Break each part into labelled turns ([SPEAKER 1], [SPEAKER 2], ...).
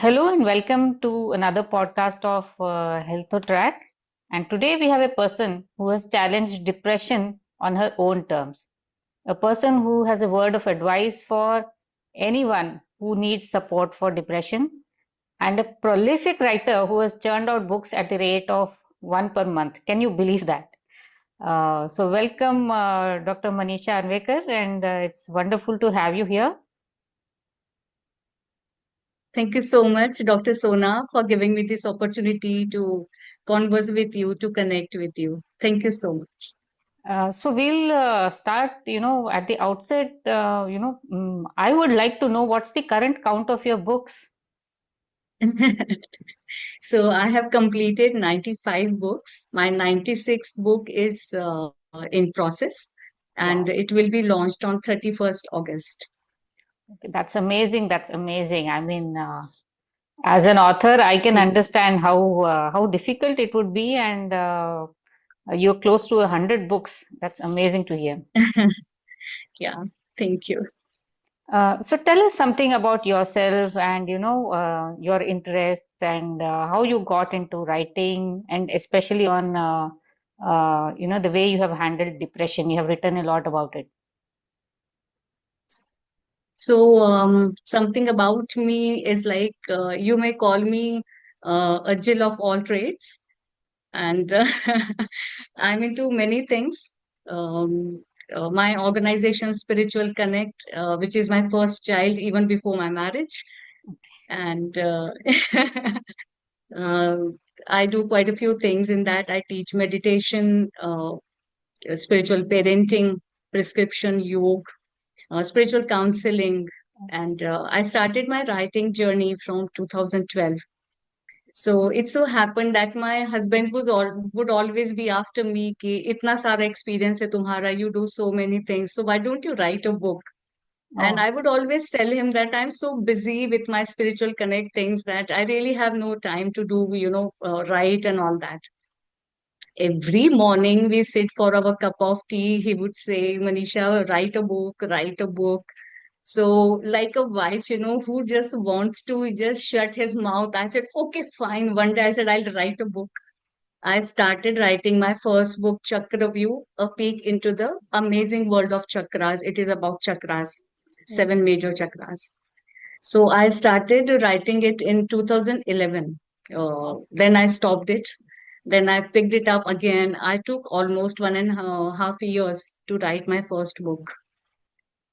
[SPEAKER 1] Hello and welcome to another podcast of Health Track. And today we have a person who has challenged depression on her own terms. A person who has a word of advice for anyone who needs support for depression, and a prolific writer who has churned out books at the rate of one per month. Can you believe that? Welcome, Dr. Manisha Anwekar, and it's wonderful to have you here.
[SPEAKER 2] Thank you so much, Dr. Sona, for giving me this opportunity to converse with you, to connect with you. Thank you so much.
[SPEAKER 1] We'll start, at the outset, I would like to know what's the current count of your books.
[SPEAKER 2] So I have completed 95 books. My 96th book is in process and
[SPEAKER 1] Wow,
[SPEAKER 2] it will be launched on 31st August.
[SPEAKER 1] okay, that's amazing. That's amazing. I mean, as an author, I can
[SPEAKER 2] Thank
[SPEAKER 1] understand how difficult it would be, and you're close to 100 books. That's amazing to hear.
[SPEAKER 2] Yeah, thank you.
[SPEAKER 1] So tell us something about yourself and your interests and how you got into writing and especially on the way you have handled depression. You have written a lot about it.
[SPEAKER 2] So something about me is like you may call me a Jill of all trades. And I'm into many things. Um, my organization, Spiritual Connect, which is my first child even before my marriage, and uh, I do quite a few things in that. I teach meditation, spiritual parenting, prescription yoga, spiritual counseling, and I started my writing journey from 2012. So it so happened that my husband would always be after me कि इतना सारा experience है तुम्हारा, you do so many things, so why don't you write a book? And
[SPEAKER 1] Oh,
[SPEAKER 2] I would always tell him that I'm so busy with my spiritual connect things that I really have no time to do, write and all that. Every morning we sit for our cup of tea. He would say, Manisha, write a book, write a book. So, like a wife, who just wants to just shut his mouth, I said, okay, fine. One day I said, I'll write a book. I started writing my first book, Chakra View, a peek into the amazing world of chakras. It is about chakras,
[SPEAKER 1] oh,
[SPEAKER 2] seven major chakras. So I started writing it in 2011. Then I stopped it. Then I picked it up again. I took almost 1.5 years to write my first book.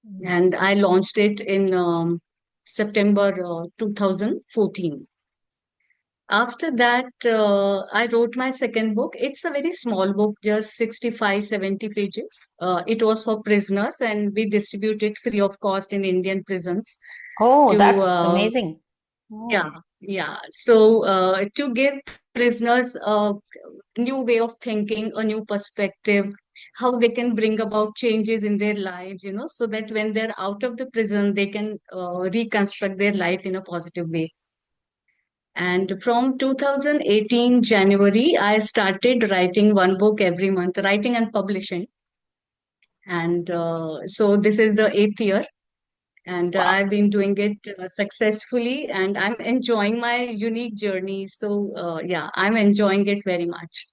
[SPEAKER 1] wow.
[SPEAKER 2] And I launched it in September 2014. After that, I wrote my second book. It's a very small book, just 65, 70 pages. It was for prisoners, and we distribute it free of cost in Indian prisons
[SPEAKER 1] Oh,
[SPEAKER 2] to
[SPEAKER 1] that's amazing.
[SPEAKER 2] yeah,
[SPEAKER 1] Oh,
[SPEAKER 2] yeah. So to give prisoners a new way of thinking, a new perspective, how they can bring about changes in their lives, so that when they're out of the prison, they can reconstruct their life in a positive way. And from 2018 January, I started writing one book every month, writing and publishing. And so this is the eighth year, and
[SPEAKER 1] wow.
[SPEAKER 2] I've been doing it successfully, and I'm enjoying my unique journey. So, yeah, I'm enjoying it very much.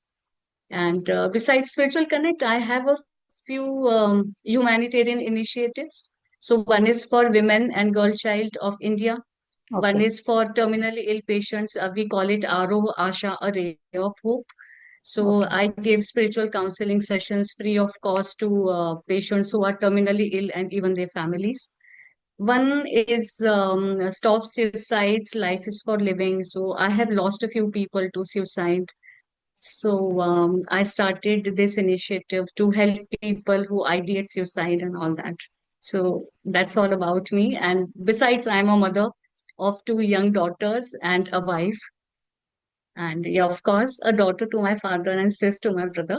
[SPEAKER 2] And besides Spiritual Connect, I have a few humanitarian initiatives. So, one is for women and girl child of India. One
[SPEAKER 1] Okay.
[SPEAKER 2] is for terminally ill patients. We call it Aro Asha, a ray of hope. So
[SPEAKER 1] Okay.
[SPEAKER 2] I give spiritual counseling sessions free of cost to patients who are terminally ill and even their families. One is Stop Suicides, Life is for Living. So I have lost a few people to suicide. So I started this initiative to help people who ideate suicide and all that. So that's all about me. And besides, I'm a mother of two young daughters and a wife. And yeah, of course, a daughter to my father and sister to my brother.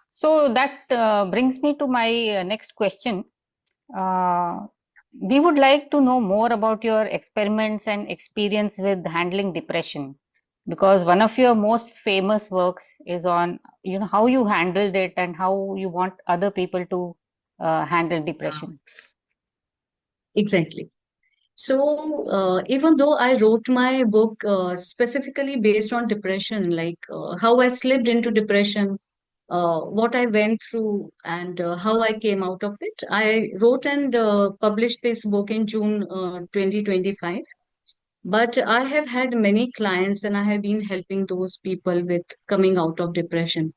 [SPEAKER 1] So that brings me to my next question. Uh, we would like to know more about your experiments and experience with handling depression, because one of your most famous works is on, how you handled it and how you want other people to handle
[SPEAKER 2] Yeah.
[SPEAKER 1] depression.
[SPEAKER 2] exactly. So, even though I wrote my book specifically based on depression, like how I slipped into depression, what I went through, and how I came out of it, I wrote and published this book in June 2025. But I have had many clients and I have been helping those people with coming out of depression.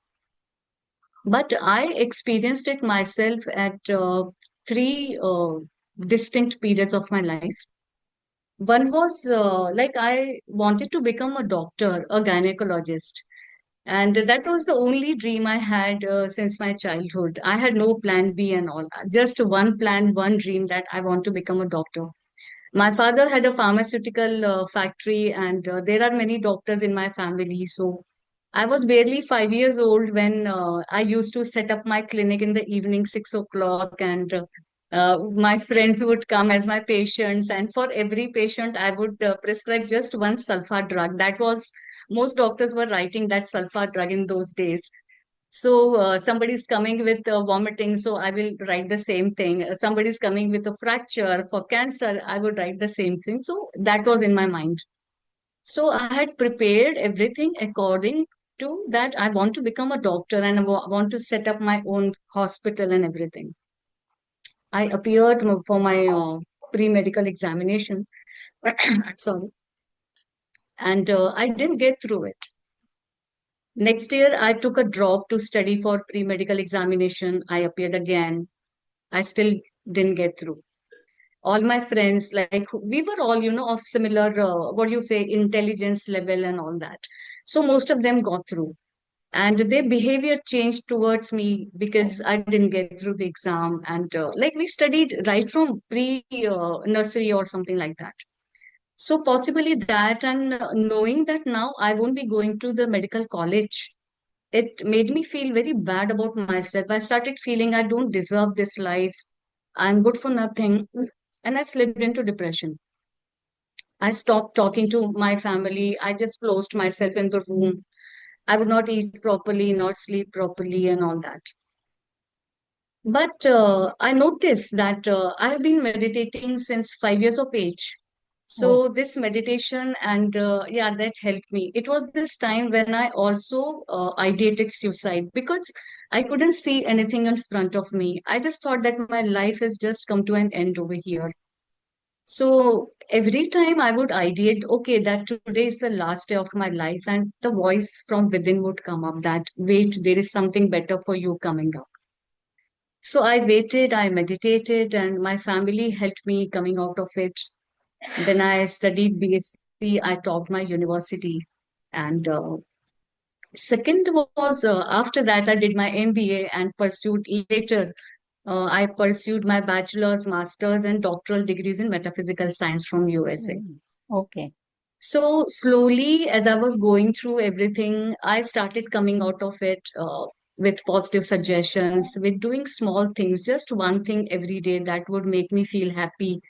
[SPEAKER 2] But I experienced it myself at three distinct periods of my life. One was like I wanted to become a doctor, a gynecologist. And that was the only dream I had since my childhood. I had no plan B and all. Just one plan, one dream that I want to become a doctor. My father had a pharmaceutical factory, and there are many doctors in my family. So I was barely 5 years old when I used to set up my clinic in the evening, 6 o'clock, and my friends would come as my patients. And for every patient, I would prescribe just one sulfa drug. That was most doctors were writing that sulfa drug in those days. So somebody's coming with vomiting, so I will write the same thing. Somebody's coming with a fracture for cancer, I would write the same thing. So that was in my mind. So I had prepared everything according to that. I want to become a doctor and I want to set up my own hospital and everything. I appeared for my pre-medical examination. Sorry, and I didn't get through it. Next year, I took a drop to study for pre-medical examination. I appeared again. I still didn't get through. All my friends, like we were all, of similar, what do you say, intelligence level and all that. So most of them got through. And their behavior changed towards me because I didn't get through the exam. And like we studied right from pre nursery or something like that. So possibly that, and knowing that now I won't be going to the medical college, it made me feel very bad about myself. I started feeling I don't deserve this life. I'm good for nothing. And I slipped into depression. I stopped talking to my family. I just closed myself in the room. I would not eat properly, not sleep properly, and all that. But I noticed that I have been meditating since 5 years of age.
[SPEAKER 1] Oh,
[SPEAKER 2] So this meditation and yeah, that helped me. It was this time when I also ideated suicide because I couldn't see anything in front of me. I just thought that my life has just come to an end over here. So every time I would ideate, okay, that today is the last day of my life, and the voice from within would come up that, wait, there is something better for you coming up. So I waited, I meditated, and my family helped me coming out of it. Then I studied BSc, I taught my university. And second was after that, I did my MBA and pursued later. I pursued my bachelor's, master's, and doctoral degrees in metaphysical science from USA.
[SPEAKER 1] mm, okay.
[SPEAKER 2] So slowly, as I was going through everything, I started coming out of it with positive suggestions, with doing small things, just one thing every day that would make me feel happy,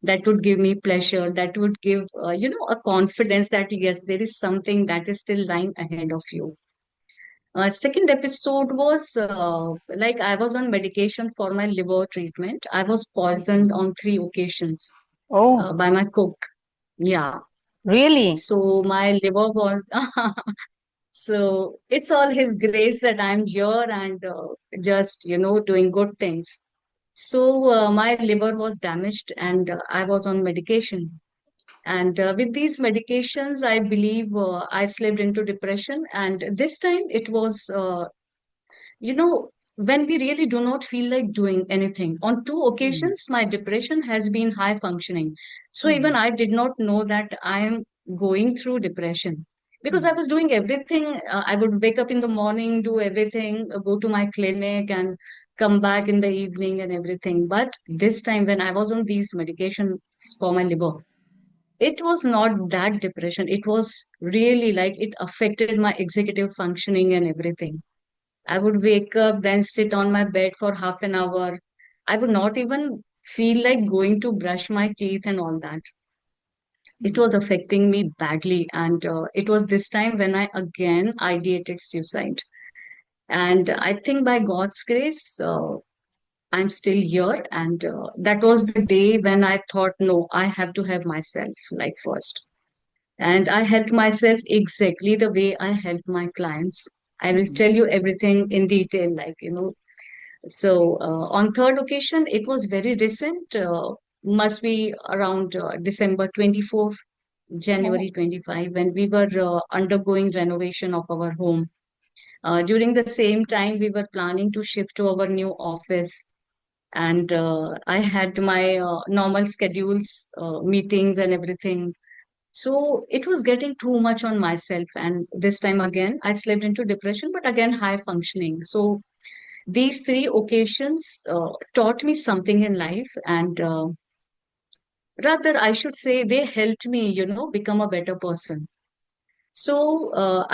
[SPEAKER 2] that would give me pleasure, that would give, a confidence that yes, there is something that is still lying ahead of you. Second episode was like I was on medication for my liver treatment. I was poisoned on 3 occasions
[SPEAKER 1] Oh,
[SPEAKER 2] by my cook. Yeah.
[SPEAKER 1] really?
[SPEAKER 2] So my liver was so it's all his grace that I'm here and just doing good things. So my liver was damaged and I was on medication. And with these medications, I believe I slipped into depression. And this time it was when we really do not feel like doing anything. On two
[SPEAKER 1] Mm,
[SPEAKER 2] occasions, my depression has been high functioning. So even
[SPEAKER 1] mm,
[SPEAKER 2] I did not know that I am going through depression because I
[SPEAKER 1] mm,
[SPEAKER 2] was doing everything. I would wake up in the morning, do everything, go to my clinic, and come back in the evening and everything. But this time, when I was on these medications for my liver, it was not that depression. It was really like it affected my executive functioning and everything. I would wake up, then sit on my bed for half an hour. I would not even feel like going to brush my teeth and all that. It
[SPEAKER 1] mm.
[SPEAKER 2] was affecting me badly. And it was this time when I again ideated suicide. And I think by God's grace, I'm still here. And that was the day when I thought, no, I have to have myself like first. And I helped myself exactly the way I help my clients. I will
[SPEAKER 1] Mm.
[SPEAKER 2] tell you everything in detail, So on third occasion, it was very recent, must be around December 24th,
[SPEAKER 1] Oh.
[SPEAKER 2] January 25, when we were undergoing renovation of our home. During the same time, we were planning to shift to our new office. And I had my normal schedules, meetings, and everything. So it was getting too much on myself. And this time again, I slipped into depression, but again, high functioning. So these three occasions taught me something in life. And rather, I should say, they helped me, become a better person. So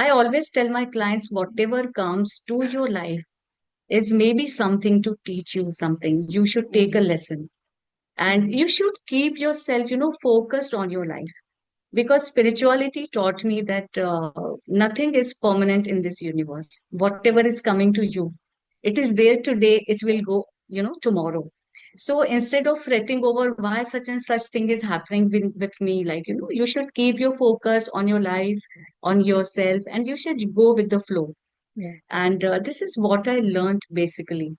[SPEAKER 2] I always tell my clients, whatever comes to your life is maybe something to teach you something. You should take a
[SPEAKER 1] Mm.
[SPEAKER 2] lesson and
[SPEAKER 1] Mm.
[SPEAKER 2] you should keep yourself, focused on your life. Because spirituality taught me that nothing is permanent in this universe. Whatever is coming to you, it is there today, it will go, tomorrow. So instead of fretting over why such and such thing is happening with me, you should keep your focus on your life, on yourself, and you should go with the flow.
[SPEAKER 1] Yeah.
[SPEAKER 2] And this is what I learned basically.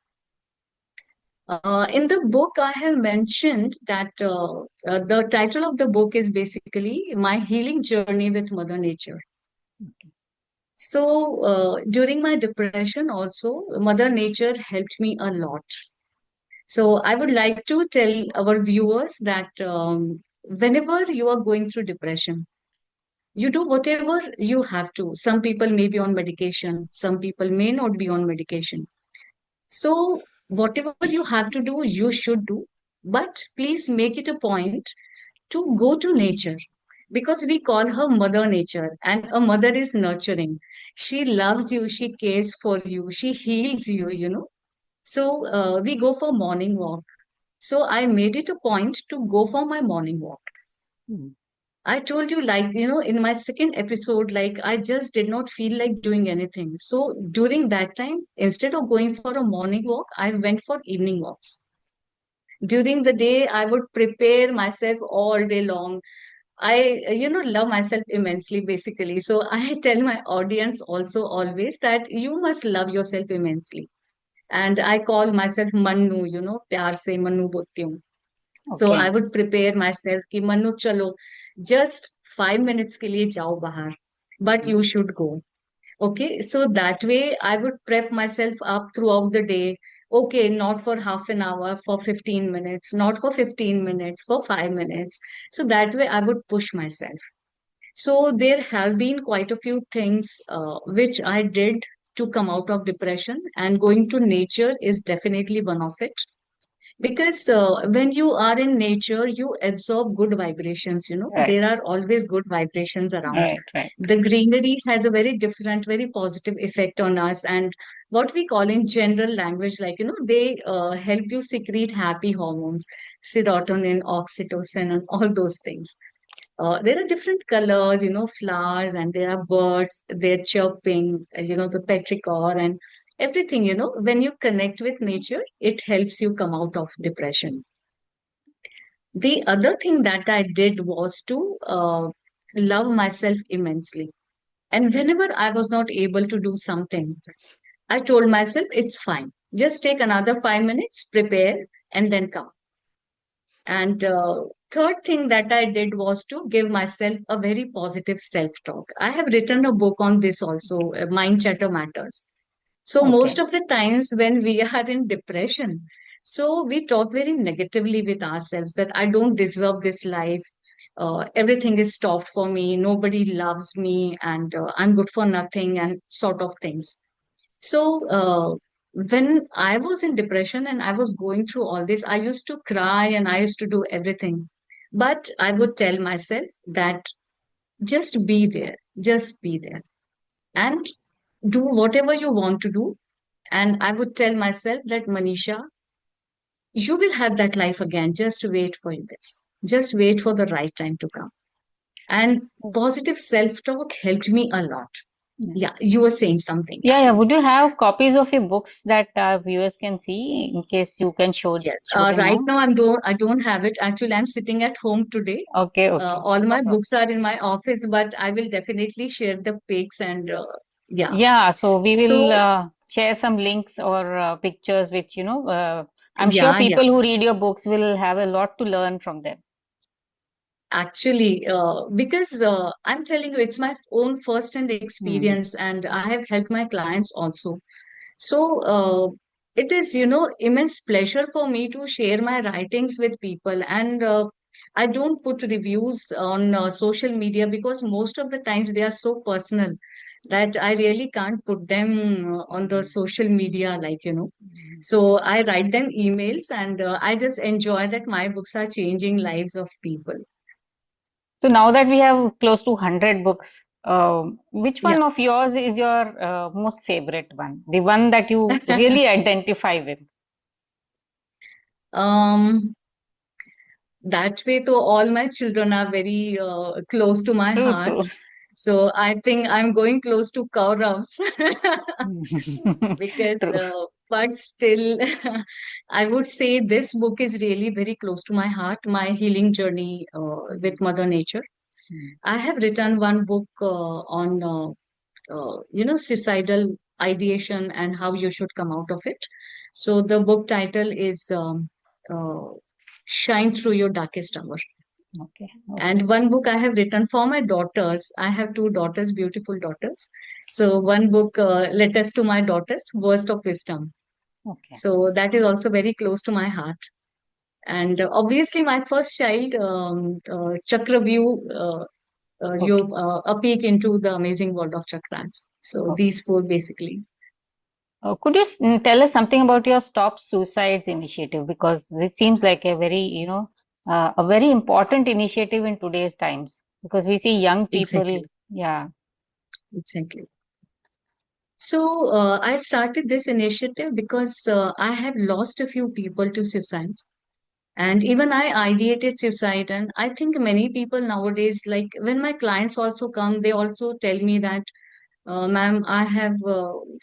[SPEAKER 2] In the book, I have mentioned that the title of the book is basically My Healing Journey with Mother Nature.
[SPEAKER 1] Okay.
[SPEAKER 2] So, during my depression, also, Mother Nature helped me a lot. So, I would like to tell our viewers that whenever you are going through depression, you do whatever you have to. Some people may be on medication, some people may not be on medication. So, whatever you have to do, you should do. But please make it a point to go to nature because we call her Mother Nature, and a mother is nurturing. She loves you, she cares for you, she heals you. So, we go for morning walk. So, I made it a point to go for my morning walk.
[SPEAKER 1] Mm.
[SPEAKER 2] I told you, in my second episode, I just did not feel like doing anything. So during that time, instead of going for a morning walk, I went for evening walks. During the day, I would prepare myself all day long. I, love myself immensely, basically. So I tell my audience also always that you must love yourself immensely. And I call myself Manu, प्यार से मन्नू बोलती हूँ. So I
[SPEAKER 1] Okay.
[SPEAKER 2] would prepare myself कि मन्नू चलो just 5 minutes के लिए जाओ बाहर, but
[SPEAKER 1] Mm.
[SPEAKER 2] you should go. Okay, so that way I would prep myself up throughout the day. Okay, not for half an hour, for 15 minutes, not for 15 minutes, for 5 minutes. So that way I would push myself. So there have been quite a few things which I did to come out of depression, and going to nature is definitely one of it. Because when you are in nature, you absorb good vibrations,
[SPEAKER 1] Right.
[SPEAKER 2] there are always good vibrations around.
[SPEAKER 1] Right. Right.
[SPEAKER 2] The greenery has a very different, very positive effect on us. And what we call in general language, they help you secrete happy hormones, serotonin, oxytocin, and all those things. There are different colors, flowers, and there are birds, they're chirping, the petrichor and everything, when you connect with nature, it helps you come out of depression. The other thing that I did was to love myself immensely. And whenever I was not able to do something, I told myself, it's fine. Just take another 5 minutes, prepare, and then come. And third thing that I did was to give myself a very positive self-talk. I have written a book on this also, Mind Chatter Matters. So most
[SPEAKER 1] Okay.
[SPEAKER 2] of the times when we are in depression, so we talk very negatively with ourselves that I don't deserve this life. Everything is stopped for me. Nobody loves me, and I'm good for nothing, and sort of things. So, when I was in depression and I was going through all this, I used to cry and I used to do everything. But I would tell myself that just be there, just be there, and do whatever you want to do. And I would tell myself that, Manisha, you will have that life again. Just wait for this. Just wait for the right time to come. And positive self talk helped me a lot. Yeah, you were saying something. Yeah,
[SPEAKER 1] Yeah, yeah.
[SPEAKER 2] please.
[SPEAKER 1] Would you have copies of your books that our viewers can see in case you can
[SPEAKER 2] Yes.
[SPEAKER 1] show them
[SPEAKER 2] Right
[SPEAKER 1] now?
[SPEAKER 2] now, I don't have it. Actually, I'm sitting at home today.
[SPEAKER 1] Okay, okay.
[SPEAKER 2] All
[SPEAKER 1] No
[SPEAKER 2] my
[SPEAKER 1] problem.
[SPEAKER 2] books are in my office, but I will definitely share the pics and yeah.
[SPEAKER 1] Yeah, so we will
[SPEAKER 2] So
[SPEAKER 1] share some links or pictures which, I'm sure
[SPEAKER 2] yeah, yeah.
[SPEAKER 1] people who read your books will have a lot to learn from them.
[SPEAKER 2] Actually, because I'm telling you, it's my own first-hand
[SPEAKER 1] Hmm.
[SPEAKER 2] experience, and I have helped my clients also. So it is, immense pleasure for me to share my writings with people. And I don't put reviews on social media because most of the times they are so personal that I really can't put them on the
[SPEAKER 1] Hmm.
[SPEAKER 2] social media,
[SPEAKER 1] Hmm.
[SPEAKER 2] So I write them emails and I just enjoy that my books are changing lives of people.
[SPEAKER 1] So now that we have close to 100 books, which
[SPEAKER 2] Yeah.
[SPEAKER 1] one of yours is your most favorite one? The one that you really identify with?
[SPEAKER 2] Um, that way, though, all my children are very close to my
[SPEAKER 1] True,
[SPEAKER 2] heart.
[SPEAKER 1] true.
[SPEAKER 2] So I think I'm going close to Kauravs because,
[SPEAKER 1] True.
[SPEAKER 2] but still, I would say this book is really very close to my heart, my healing journey with Mother Nature.
[SPEAKER 1] Hmm.
[SPEAKER 2] I have written one book on, suicidal ideation and how you should come out of it. So the book title is Shine Through Your Darkest Hour.
[SPEAKER 1] Okay, okay,
[SPEAKER 2] And one book I have written for my daughters. I have two daughters, beautiful daughters. So one book, Letters to My Daughters, Words of Wisdom.
[SPEAKER 1] okay,
[SPEAKER 2] So that is also very close to my heart. And obviously, my first child, Chakraview,
[SPEAKER 1] okay,
[SPEAKER 2] a peek into the amazing world of chakras. So
[SPEAKER 1] okay.
[SPEAKER 2] these four basically.
[SPEAKER 1] Could you tell us something about your Stop Suicides initiative? Because this seems like a very, a very important initiative in today's times. Because we see young people,
[SPEAKER 2] Exactly,
[SPEAKER 1] yeah.
[SPEAKER 2] exactly. So I started this initiative because I have lost a few people to suicide. And even I ideated suicide. And I think many people nowadays, like when my clients also come, they also tell me that, ma'am, I have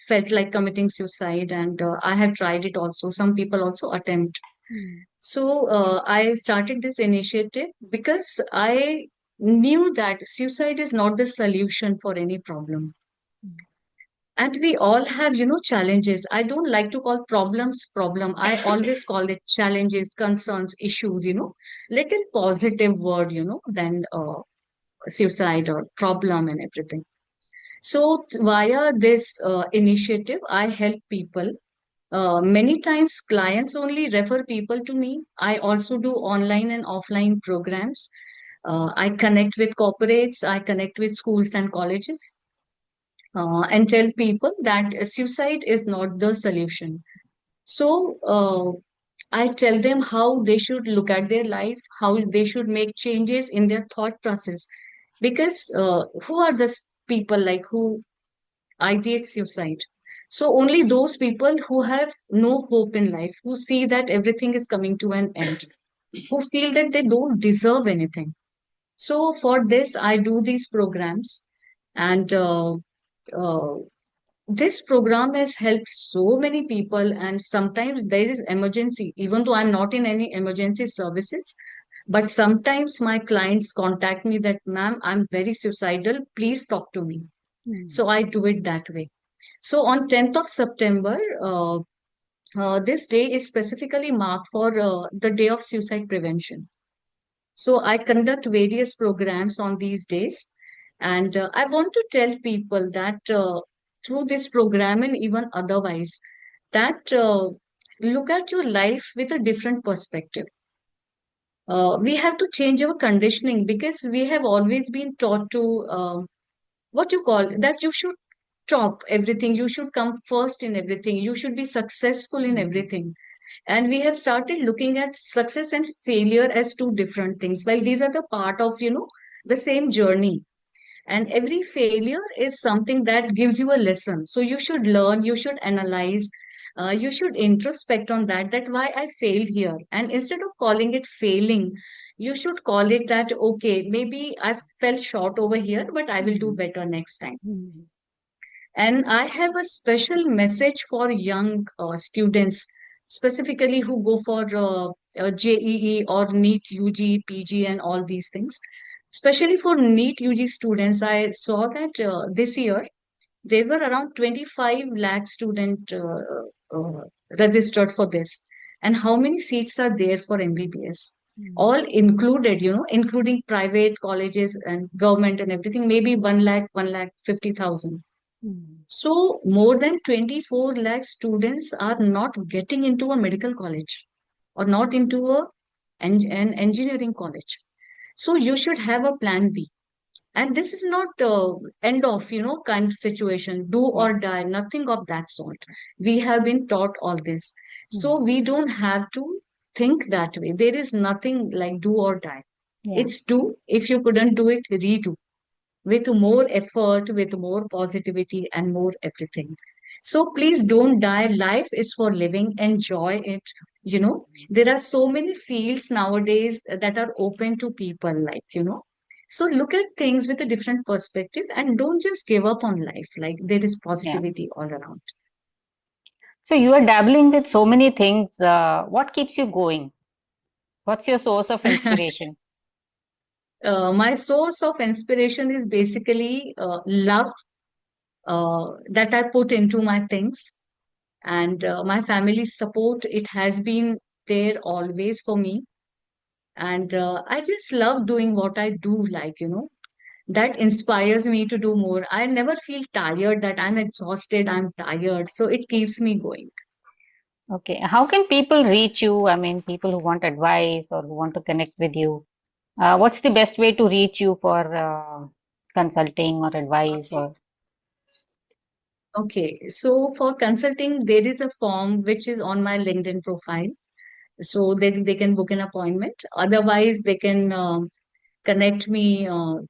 [SPEAKER 2] felt like committing suicide and I have tried it also. Some people also attempt.
[SPEAKER 1] Mm,
[SPEAKER 2] So I started this initiative because I knew that suicide is not the solution for any problem.
[SPEAKER 1] mm,
[SPEAKER 2] And we all have, challenges. I don't like to call problems problem. I always call it challenges, concerns, issues, little positive word, than suicide or problem and everything. So via this initiative, I help people. Many times clients only refer people to me. I also do online and offline programs. I connect with corporates, I connect with schools and colleges and tell people that suicide is not the solution. So I tell them how they should look at their life, how they should make changes in their thought process. Because who are the people like who ideate suicide? So only those people who have no hope in life, who see that everything is coming to an end, who feel that they don't deserve anything. So for this, I do these programs and uh, this program has helped so many people, and sometimes there is emergency, even though I'm not in any emergency services. But sometimes my clients contact me that, ma'am, I'm very suicidal. Please talk to me.
[SPEAKER 1] mm,
[SPEAKER 2] So I do it that way. So on 10th of September, this day is specifically marked for the day of suicide prevention. So I conduct various programs on these days. And I want to tell people that through this program and even otherwise, that look at your life with a different perspective. We have to change our conditioning because we have always been taught to what you call that you should top everything, you should come first in everything, you should be successful in
[SPEAKER 1] mm,
[SPEAKER 2] everything. And we have started looking at success and failure as two different things. Well, these are the part of, the same journey. And every failure is something that gives you a lesson. So you should learn, you should analyze, you should introspect on that, that why I failed here. And instead of calling it failing, you should call it that, okay, maybe I fell short over here, but I will do
[SPEAKER 1] mm,
[SPEAKER 2] better next time.
[SPEAKER 1] mm.
[SPEAKER 2] And I have a special message for young students, specifically who go for JEE or NEET UG, PG, and all these things. Especially for NEET UG students, I saw that this year there were around 25 lakh student registered for this. And how many seats are there for MBBS?
[SPEAKER 1] Mm.
[SPEAKER 2] All included, including private colleges and government and everything, maybe 1 lakh, 1 lakh 50,000.
[SPEAKER 1] Mm.
[SPEAKER 2] So more than 24 lakh students are not getting into a medical college or not into an engineering college. So you should have a plan B. And this is not end of, kind of situation, do
[SPEAKER 1] Yeah.
[SPEAKER 2] or die, nothing of that sort. We have been taught all this. So
[SPEAKER 1] Mm.
[SPEAKER 2] we don't have to think that way. There is nothing like do or die.
[SPEAKER 1] Yeah.
[SPEAKER 2] It's do. If you couldn't do it, redo with more effort, with more positivity, and more everything. So please don't die. Life is for living. Enjoy it. There are so many fields nowadays that are open to people, So look at things with a different perspective and don't just give up on life. Like there is
[SPEAKER 1] Yeah.
[SPEAKER 2] positivity all around.
[SPEAKER 1] So you are dabbling with so many things. What keeps you going? What's your source of inspiration?
[SPEAKER 2] My source of inspiration is basically love that I put into my things and my family's support. It has been there always for me, and I just love doing what I do, that inspires me to do more. I never feel tired, that I'm exhausted, I'm tired, so it keeps me going.
[SPEAKER 1] Okay. How can people reach you? I mean, people who want advice or who want to connect with you. What's the best way to reach you for consulting or advice
[SPEAKER 2] Okay.
[SPEAKER 1] or
[SPEAKER 2] Okay, so for consulting, there is a form which is on my LinkedIn profile. So they can book an appointment. Otherwise, they can connect me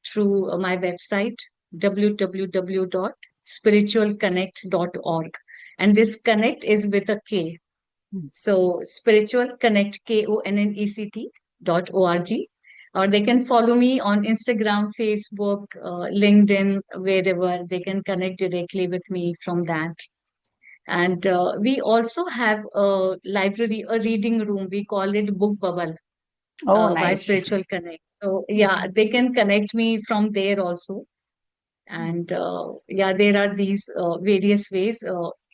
[SPEAKER 2] through my website, www.spiritualconnect.org. And this connect is with a K.
[SPEAKER 1] Hmm.
[SPEAKER 2] So spiritual connect, KONNECT.org. Or they can follow me on Instagram, Facebook, LinkedIn, wherever they can connect directly with me from that. And we also have a library, a reading room. We call it Book Bubble
[SPEAKER 1] oh,
[SPEAKER 2] by
[SPEAKER 1] nice.
[SPEAKER 2] Spiritual Connect. So yeah,
[SPEAKER 1] Okay.
[SPEAKER 2] they can connect me from there also. And yeah, there are these various ways.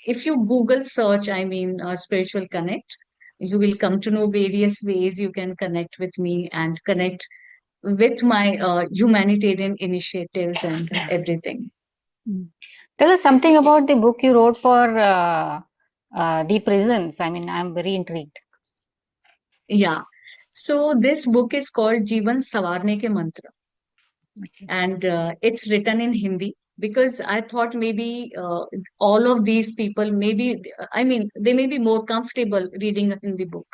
[SPEAKER 2] If you Google search, I mean, Spiritual Connect, you will come to know various ways you can connect with me and connect with my humanitarian initiatives and everything.
[SPEAKER 1] Mm. Tell us something about the book you wrote for the prisons. I mean, I'm very intrigued.
[SPEAKER 2] Yeah. So this book is called Jeevan Sawarne Ke Mantra,
[SPEAKER 1] Okay.
[SPEAKER 2] and it's written in Hindi because I thought maybe all of these people, maybe, I mean, they may be more comfortable reading a Hindi book.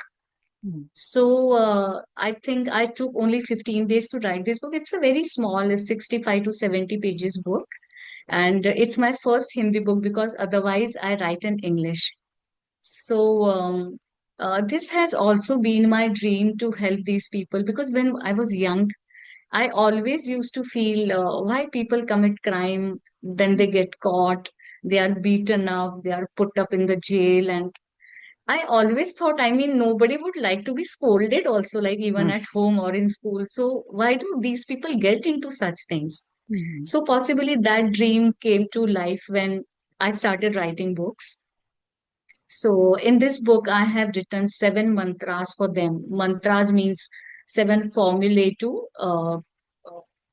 [SPEAKER 1] Mm.
[SPEAKER 2] So I think I took only 15 days to write this book. It's a very small, 65 to 70 pages book. And it's my first Hindi book because otherwise I write in English. So this has also been my dream to help these people because when I was young, I always used to feel why people commit crime, then they get caught, they are beaten up, they are put up in the jail. And I always thought, I mean, nobody would like to be scolded also, like even
[SPEAKER 1] Mm.
[SPEAKER 2] at home or in school. So why do these people get into such things?
[SPEAKER 1] Mhm.
[SPEAKER 2] So possibly that dream came to life when I started writing books. So in this book, I have written seven mantras for them. Mantras means seven formulae to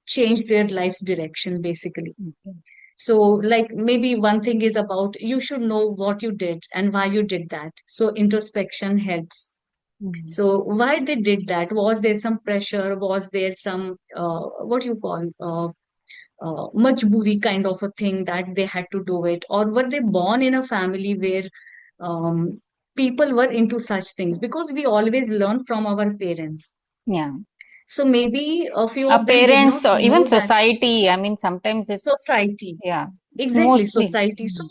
[SPEAKER 2] change their life's direction, basically.
[SPEAKER 1] Okay.
[SPEAKER 2] So, like maybe one thing is about you should know what you did and why you did that. So introspection helps.
[SPEAKER 1] Mhm.
[SPEAKER 2] So why they did that? Was there some pressure? Was there some what you call majburi kind of a thing that they had to do it, or were they born in a family where um, people were into such things? Because we always learn from our parents.
[SPEAKER 1] Yeah.
[SPEAKER 2] So maybe a few
[SPEAKER 1] Our
[SPEAKER 2] of them did not
[SPEAKER 1] parents or even
[SPEAKER 2] know that
[SPEAKER 1] society, I mean, sometimes it's,
[SPEAKER 2] society,
[SPEAKER 1] yeah, it's
[SPEAKER 2] exactly
[SPEAKER 1] mostly.
[SPEAKER 2] society. So
[SPEAKER 1] Mm.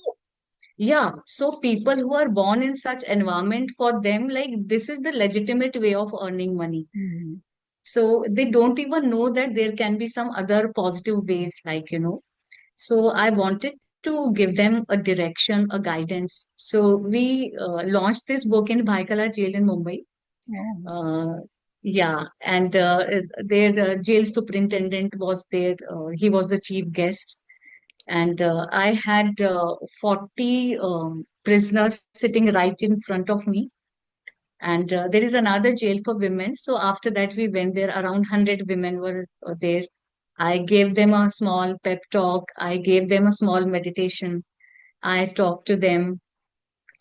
[SPEAKER 2] yeah, so people who are born in such environment, for them, like this is the legitimate way of earning money.
[SPEAKER 1] Mhm.
[SPEAKER 2] So they don't even know that there can be some other positive ways, So I wanted to to give them a direction, a guidance. So we launched this book in Bhaikala jail in Mumbai.
[SPEAKER 1] Oh.
[SPEAKER 2] Uh, yeah, and their jail superintendent was there. He was the chief guest, and I had 40 prisoners sitting right in front of me. And there is another jail for women. So after that, we went there. Around 100 women were there. I gave them a small pep talk. I gave them a small meditation. I talked to them,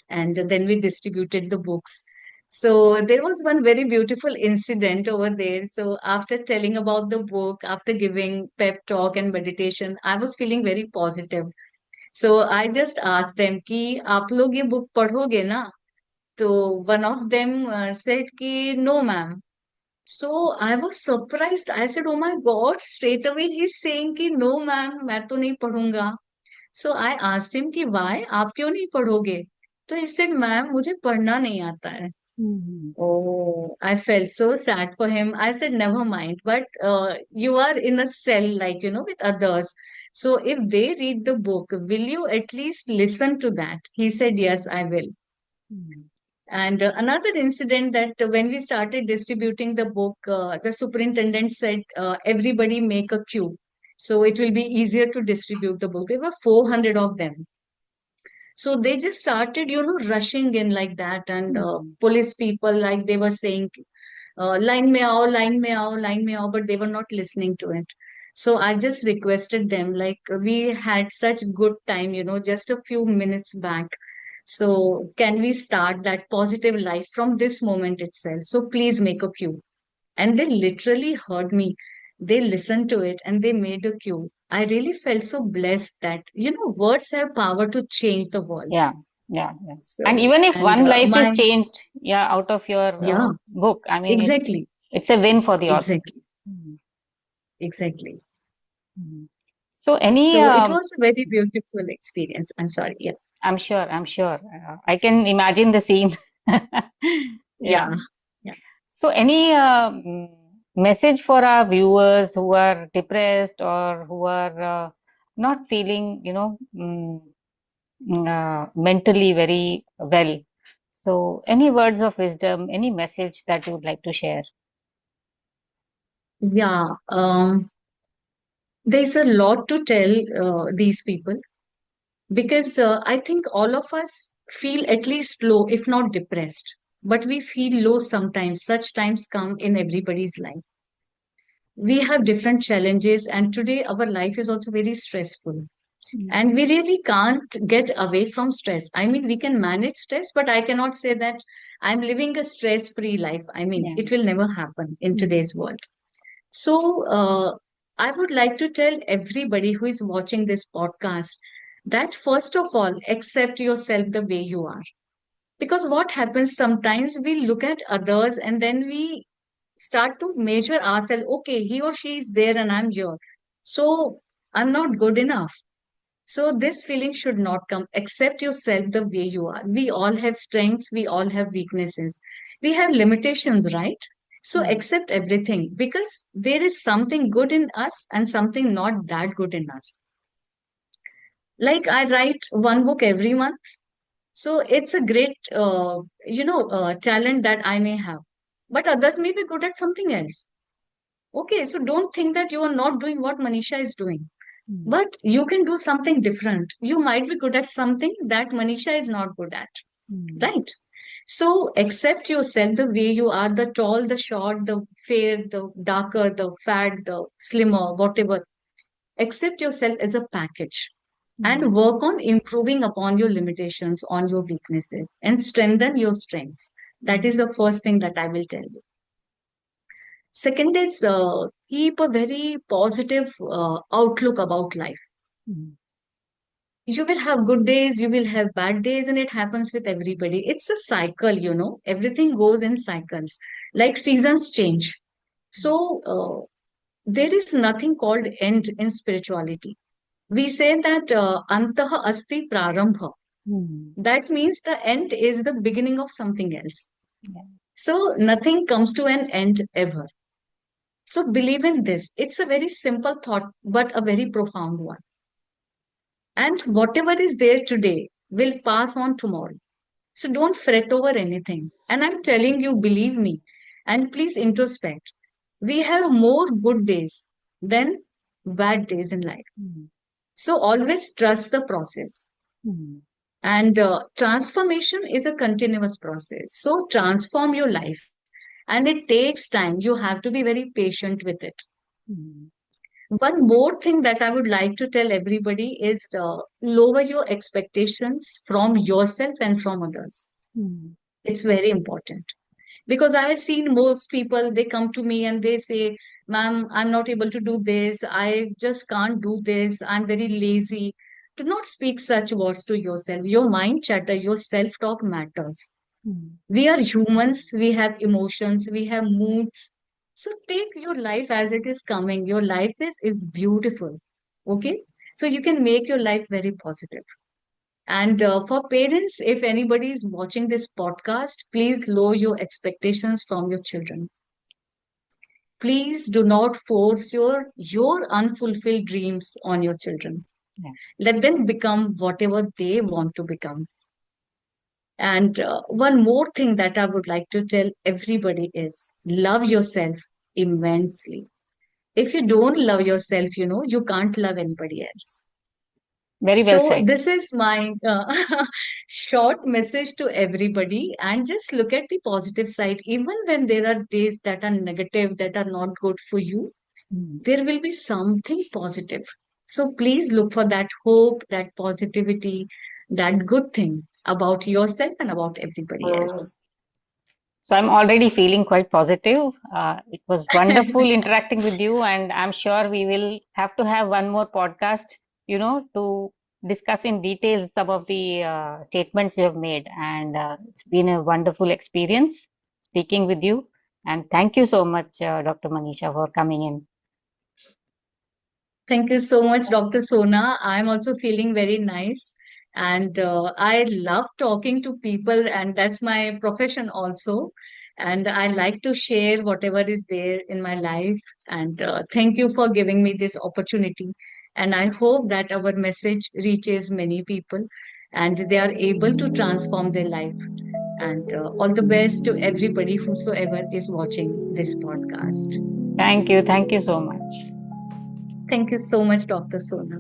[SPEAKER 2] and then we distributed the books. So there was one very beautiful incident over there. So after telling about the book, after giving pep talk and meditation, I was feeling very positive. So I just asked them कि आप लोग ये book पढ़ोगे ना? So one of them said कि no ma'am. So I was surprised. I said, oh my God, straight away he's saying कि no ma'am, मैं तो नहीं पढ़ूंगा. So I asked him कि why? आप क्यों नहीं पढ़ोगे? तो he said, मैम मुझे पढ़ना नहीं आता है.
[SPEAKER 1] Mhm.
[SPEAKER 2] Oh, I felt so sad for him. I said, never mind. But you are in a cell, like, with others. So if they read the book, will you at least listen to that? He said, yes, I will.
[SPEAKER 1] Mhm.
[SPEAKER 2] And another incident that when we started distributing the book, the superintendent said, everybody make a queue. So it will be easier to distribute the book. There were 400 of them. So they just started, rushing in like that. And
[SPEAKER 1] Mhm.
[SPEAKER 2] police people, like they were saying, line mein aao, line mein aao, line mein aao, but they were not listening to it. So I just requested them, like we had such good time, just a few minutes back. So can we start that positive life from this moment itself? So please make a queue. And they literally heard me. They listened to it and they made a queue. I really felt so blessed that, words have power to change the world.
[SPEAKER 1] Yeah, yeah, yeah. And
[SPEAKER 2] So,
[SPEAKER 1] even if
[SPEAKER 2] and
[SPEAKER 1] one life is
[SPEAKER 2] my,
[SPEAKER 1] changed, yeah, out of your
[SPEAKER 2] yeah,
[SPEAKER 1] book, I mean,
[SPEAKER 2] exactly,
[SPEAKER 1] it's a win for the author.
[SPEAKER 2] exactly,
[SPEAKER 1] Mhm.
[SPEAKER 2] exactly.
[SPEAKER 1] Mhm. So any,
[SPEAKER 2] So it was a very beautiful experience. I'm sorry. Yeah.
[SPEAKER 1] I'm sure, I can imagine the scene. Yeah.
[SPEAKER 2] Yeah. Yeah.
[SPEAKER 1] So any message for our viewers who are depressed or who are not feeling, mentally very well. So, any words of wisdom, any message that you would like to share?
[SPEAKER 2] Yeah. There's a lot to tell these people because I think all of us feel at least low, if not depressed. But we feel low sometimes. Such times come in everybody's life. We have different challenges, and today our life is also very stressful.
[SPEAKER 1] Mm.
[SPEAKER 2] And we really can't get away from stress. I mean, we can manage stress, but I cannot say that I'm living a stress free life. I mean,
[SPEAKER 1] Yeah.
[SPEAKER 2] it will never happen in
[SPEAKER 1] Mm.
[SPEAKER 2] today's world. So, I would like to tell everybody who is watching this podcast that first of all, accept yourself the way you are. Because what happens sometimes we look at others and then we start to measure ourselves. Okay, he or she is there and I'm here. So I'm not good enough. So this feeling should not come. Accept yourself the way you are. We all have strengths, we all have weaknesses. We have limitations, right? So
[SPEAKER 1] Mm.
[SPEAKER 2] accept everything because there is something good in us and something not that good in us. Like I write one book every month. So it's a great, talent that I may have. But others may be good at something else. Okay, so don't think that you are not doing what Manisha is doing.
[SPEAKER 1] Mm.
[SPEAKER 2] But you can do something different. You might be good at something that Manisha is not good at,
[SPEAKER 1] Mm.
[SPEAKER 2] right? So accept yourself the way you are, the tall, the short, the fair, the darker, the fat, the slimmer, whatever. Accept yourself as a package and
[SPEAKER 1] Mm.
[SPEAKER 2] work on improving upon your limitations, on your weaknesses, and strengthen your strengths. That
[SPEAKER 1] Mm.
[SPEAKER 2] is the first thing that I will tell you. Second is keep a very positive outlook about life.
[SPEAKER 1] Mm.
[SPEAKER 2] You will have good days, you will have bad days, and it happens with everybody. It's a cycle, everything goes in cycles, like seasons change. So, there is nothing called end in spirituality. We say that antah asti prarambha.
[SPEAKER 1] Mm.
[SPEAKER 2] That means the end is the beginning of something else.
[SPEAKER 1] Yeah.
[SPEAKER 2] So, nothing comes to an end ever. So, believe in this. It's a very simple thought, but a very profound one. And whatever is there today will pass on tomorrow. So don't fret over anything. And I'm telling you, believe me, and please introspect. We have more good days than bad days in life.
[SPEAKER 1] Mm.
[SPEAKER 2] So always trust the process.
[SPEAKER 1] Mm.
[SPEAKER 2] And transformation is a continuous process. So transform your life. And it takes time. You have to be very patient with it.
[SPEAKER 1] Mm.
[SPEAKER 2] One more thing that I would like to tell everybody is lower your expectations from yourself and from others.
[SPEAKER 1] Mm.
[SPEAKER 2] It's very important because I have seen most people, they come to me and they say, Ma'am, I'm not able to do this. I just can't do this. I'm very lazy. Do not speak such words to yourself. Your mind chatter, your self talk matters.
[SPEAKER 1] Mm.
[SPEAKER 2] We are humans, we have emotions, we have moods. So take your life as it is coming. Your life is beautiful. Okay? So you can make your life very positive. And for parents, if anybody is watching this podcast, please lower your expectations from your children. Please do not force your unfulfilled dreams on your children.
[SPEAKER 1] Yeah.
[SPEAKER 2] Let them become whatever they want to become. And one more thing that I would like to tell everybody is love yourself immensely. If you don't love yourself, you can't love anybody else.
[SPEAKER 1] Very well
[SPEAKER 2] So,
[SPEAKER 1] said.
[SPEAKER 2] this is my short message to everybody. And just look at the positive side. Even when there are days that are negative, that are not good for you,
[SPEAKER 1] Mm.
[SPEAKER 2] there will be something positive. So, please look for that hope, that positivity, that good thing about yourself and about everybody else.
[SPEAKER 1] So I'm already feeling quite positive. It was wonderful interacting with you, and I'm sure we will have to have one more podcast, to discuss in detail some of the statements you have made. And it's been a wonderful experience speaking with you. And thank you so much, Dr. Manisha, for coming in.
[SPEAKER 2] Thank you so much, Dr. Sona. I'm also feeling very nice. And I love talking to people, and that's my profession also. And I like to share whatever is there in my life. And thank you for giving me this opportunity. And I hope that our message reaches many people and they are able to transform their life. And all the best to everybody, whosoever is watching this podcast.
[SPEAKER 1] Thank you. Thank you so much.
[SPEAKER 2] Thank you so much, Dr. Sona.